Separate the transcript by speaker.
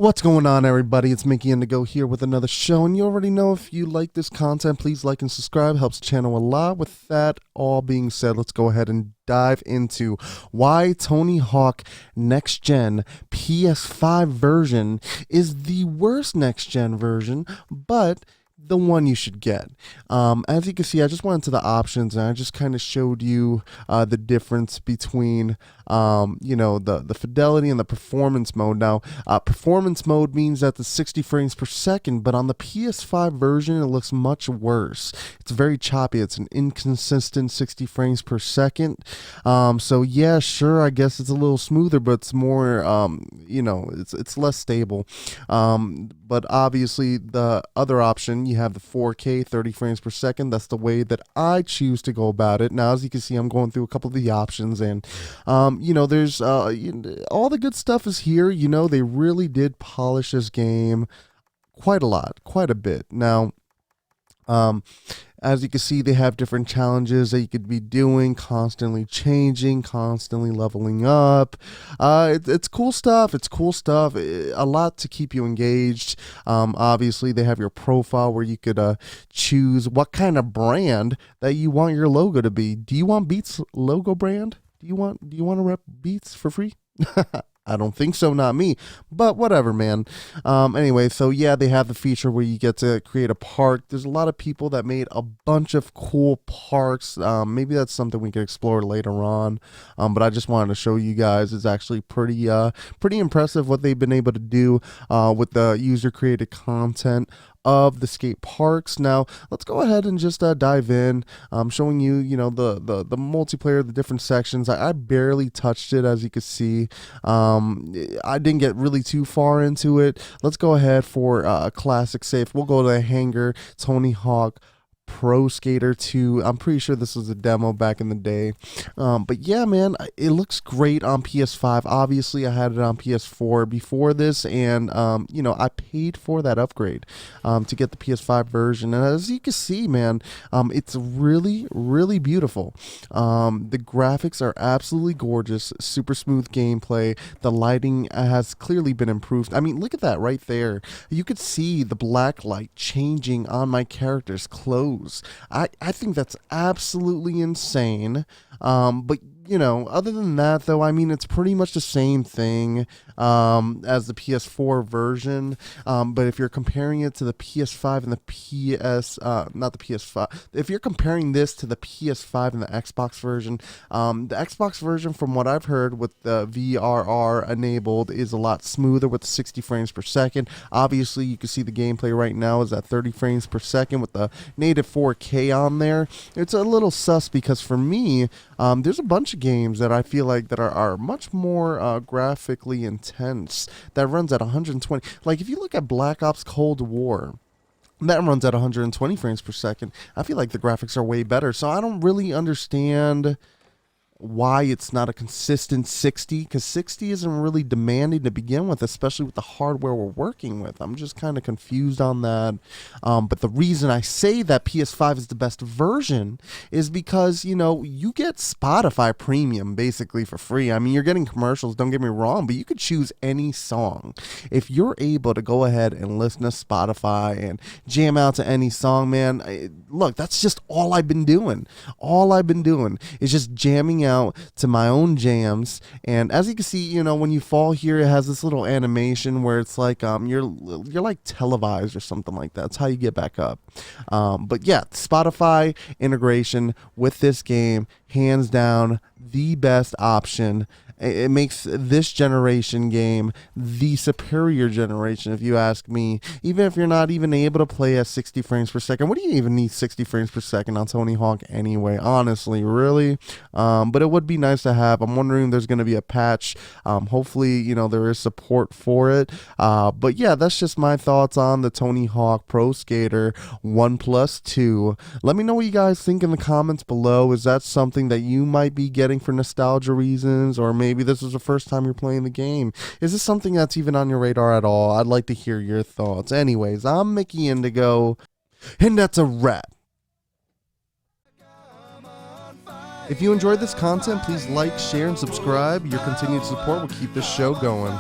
Speaker 1: What's going on, everybody? It's Mickey Indigo here with another show, and you already know if you like this content, please like and subscribe. Helps the channel a lot. With that all being said, let's go ahead and dive into why Tony Hawk Next Gen PS5 version is the worst Next Gen version, but the one you should get. As you can see, I just went to the options and I just kind of showed you the difference between the fidelity and the performance mode. Now, performance mode means that the 60 frames per second, but on the PS5 version, it looks much worse. It's very choppy. It's an inconsistent 60 frames per second. So yeah, sure, I guess it's a little smoother, but it's more, it's less stable. But obviously, the other option, you have the 4K 30 frames per second. That's the way that I choose to go about it. Now, as you can see, I'm going through a couple of the options, and there's all the good stuff is here. They really did polish this game quite a bit. Now, as you can see, they have different challenges that you could be doing, constantly changing, constantly leveling up. It's cool stuff. It's cool stuff. A lot to keep you engaged. Obviously, they have your profile where you could choose what kind of brand that you want your logo to be. Do you want Beats logo brand? Do you want to rep Beats for free? I don't think so, not me, but whatever, man. Anyway, so yeah, they have the feature where you get to create a park. There's a lot of people that made a bunch of cool parks. Maybe that's something we could explore later on. But I just wanted to show you guys it's actually pretty impressive what they've been able to do with the user created content of the skate parks. Now let's go ahead and just dive in. I'm showing you the multiplayer, the different sections. I barely touched it, as you can see. I didn't get really too far into it. Let's go ahead for a classic save. We'll go to the hangar, Tony Hawk Pro Skater 2. I'm pretty sure this was a demo back in the day. But yeah, man, it looks great on PS5. Obviously, I had it on PS4 before this, and I paid for that upgrade to get the PS5 version. And as you can see, man, it's really, really beautiful. The graphics are absolutely gorgeous, super smooth gameplay. The lighting has clearly been improved. I mean, look at that right there. You could see the black light changing on my character's clothes. I think that's absolutely insane. But other than that, though, I mean, it's pretty much the same thing as the PS4 version. But if you're comparing it to the PS5 and the not the PS5, if you're comparing this to the PS5 and the Xbox version, the Xbox version, from what I've heard with the VRR enabled, is a lot smoother with 60 frames per second. Obviously, you can see the gameplay right now is at 30 frames per second with the native 4K on there. It's a little sus because for me, there's a bunch of games that I feel like that are much more graphically intense that runs at 120. Like if you look at Black Ops Cold War, that runs at 120 frames per second. I feel like the graphics are way better. So I don't really understand why it's not a consistent 60, because 60 isn't really demanding to begin with, especially with the hardware we're working with. I'm just kind of confused on that. But the reason I say that PS5 is the best version is because, you get Spotify Premium basically for free. I mean, you're getting commercials, don't get me wrong, but you could choose any song. If you're able to go ahead and listen to Spotify and jam out to any song, man, look, that's just all I've been doing. All I've been doing is just jamming out to my own jams. And as you can see, when you fall here, it has this little animation where it's like you're like televised or something like that. That's how you get back up. But yeah, Spotify integration with this game, hands down the best option. It makes this generation game the superior generation, if you ask me. Even if you're not even able to play at 60 frames per second. What do you even need 60 frames per second on Tony Hawk anyway? Honestly, really? But it would be nice to have. I'm wondering if there's going to be a patch. Hopefully, there is support for it. But yeah, that's just my thoughts on the Tony Hawk Pro Skater 1+2. Let me know what you guys think in the comments below. Is that something that you might be getting for nostalgia reasons, or maybe this is the first time you're playing the game? Is this something that's even on your radar at all? I'd like to hear your thoughts. Anyways, I'm Mickey Indigo, and that's a wrap. If you enjoyed this content, please like, share, and subscribe. Your continued support will keep this show going.